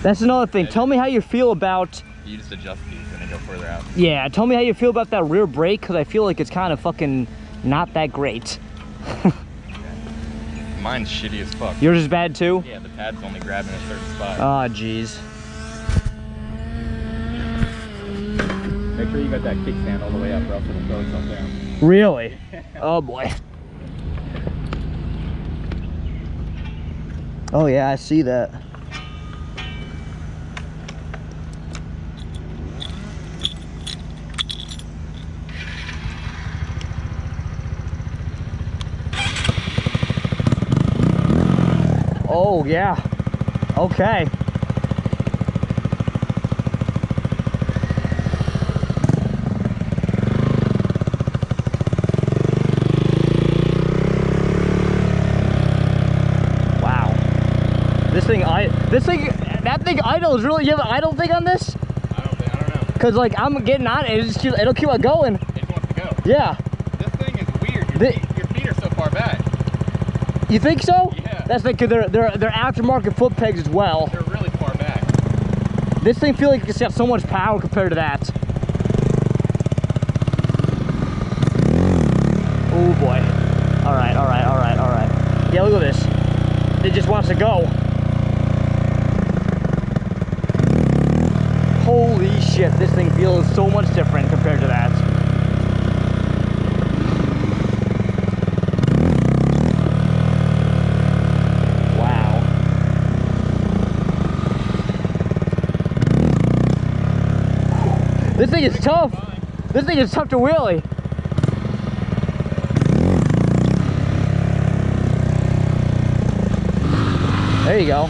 That's another thing. Tell me how you feel about... You just adjust these and they go further out. Yeah, tell me how you feel about that rear brake, because I feel like it's kind of fucking not that great. Mine's shitty as fuck. Yours is bad too? Yeah, the pad's only grabbing a certain spot. Oh, jeez. Make sure you got that kickstand all the way up or else it'll throw itself down. Really? Oh boy. Oh yeah, I see that. Oh yeah. Okay. That thing idles really. You have an idle thing on this? I don't know. Cause like I'm getting on it, it'll keep on going. It just wants to go. Yeah. This thing is weird. Your feet are so far back. You think so? Yeah. That's like they're aftermarket foot pegs as well. They're really far back. This thing feels like it's got so much power compared to that. Oh boy. All right. Yeah, look at this. It just wants to go. Holy shit, this thing feels so much different compared to that. Wow. This thing is tough. This thing is tough to wheelie. There you go.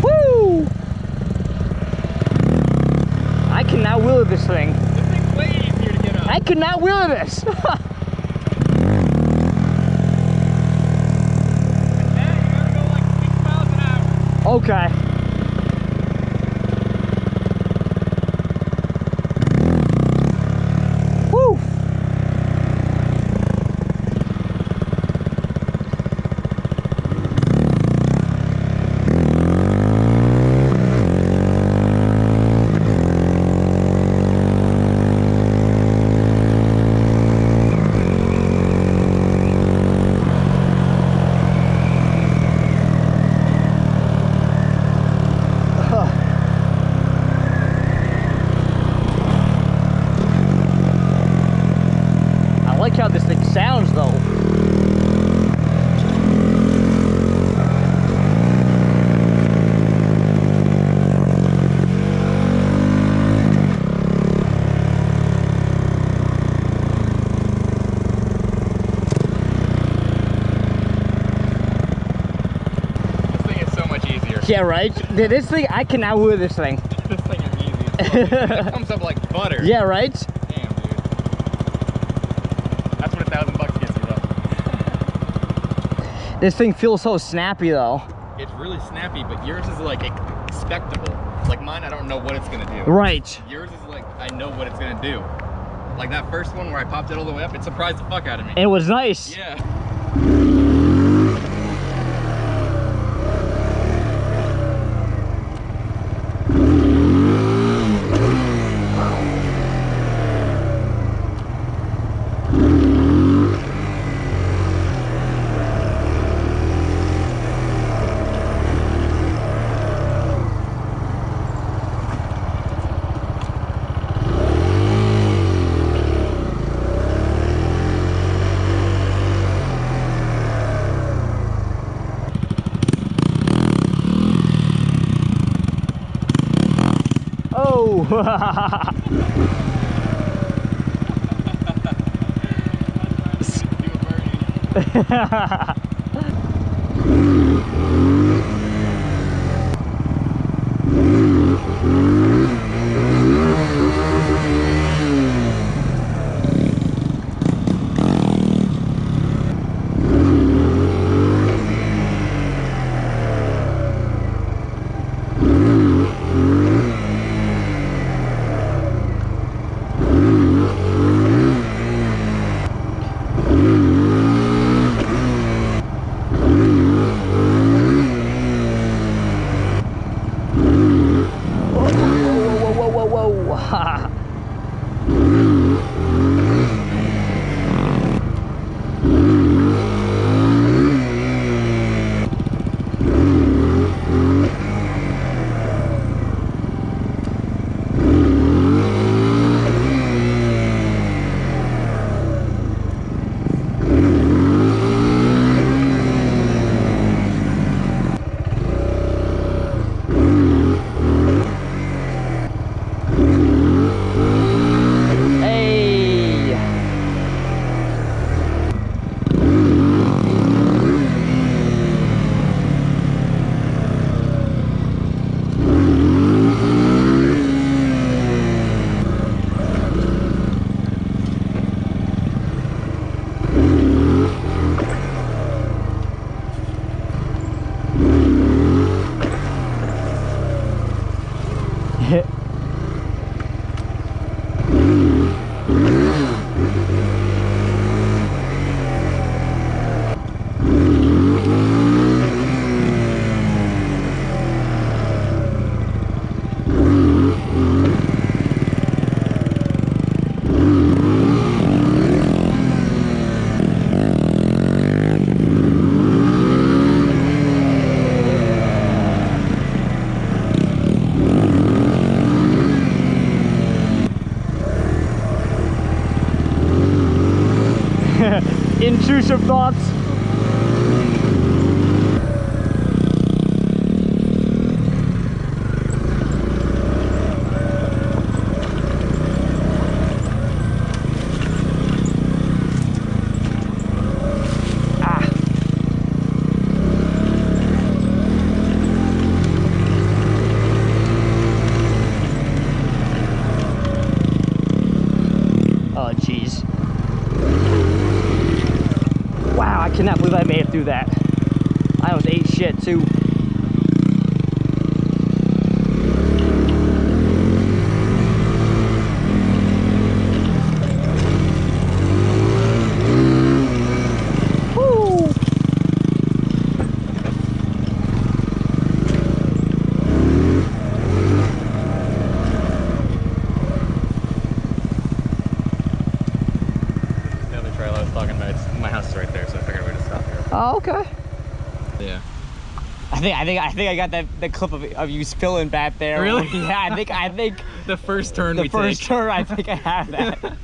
Woo! I cannot wheel this thing. This thing's way easier to get up. I cannot wheel this. With that, you gotta go like 6 miles an hour. Okay. Woo! I like how this thing sounds though. This thing is so much easier. Yeah, right? This thing, I cannot wheel this thing. This thing is easy. It comes up like butter. Yeah, right? Damn, dude. That's what $1,000 gets you though. This thing feels so snappy though. It's really snappy, but yours is like expectable. Like mine, I don't know what it's gonna do. Right. Yours is like, I know what it's gonna do. Like that first one where I popped it all the way up, it surprised the fuck out of me. It was nice. Yeah. Oh! I cannot believe I made it through that. I almost ate shit too. Oh, okay. Yeah. I think I got the clip of you spilling back there. Really? Yeah, I think The first turn the first turn, I think I have that.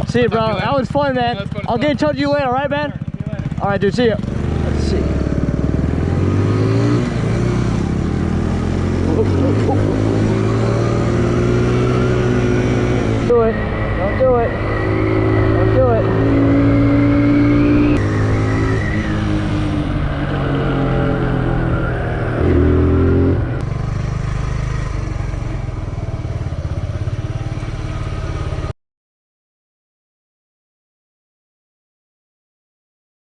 See you, bro. That was fun, man. I'll get in touch with you later, all right, man? All right, dude. See ya.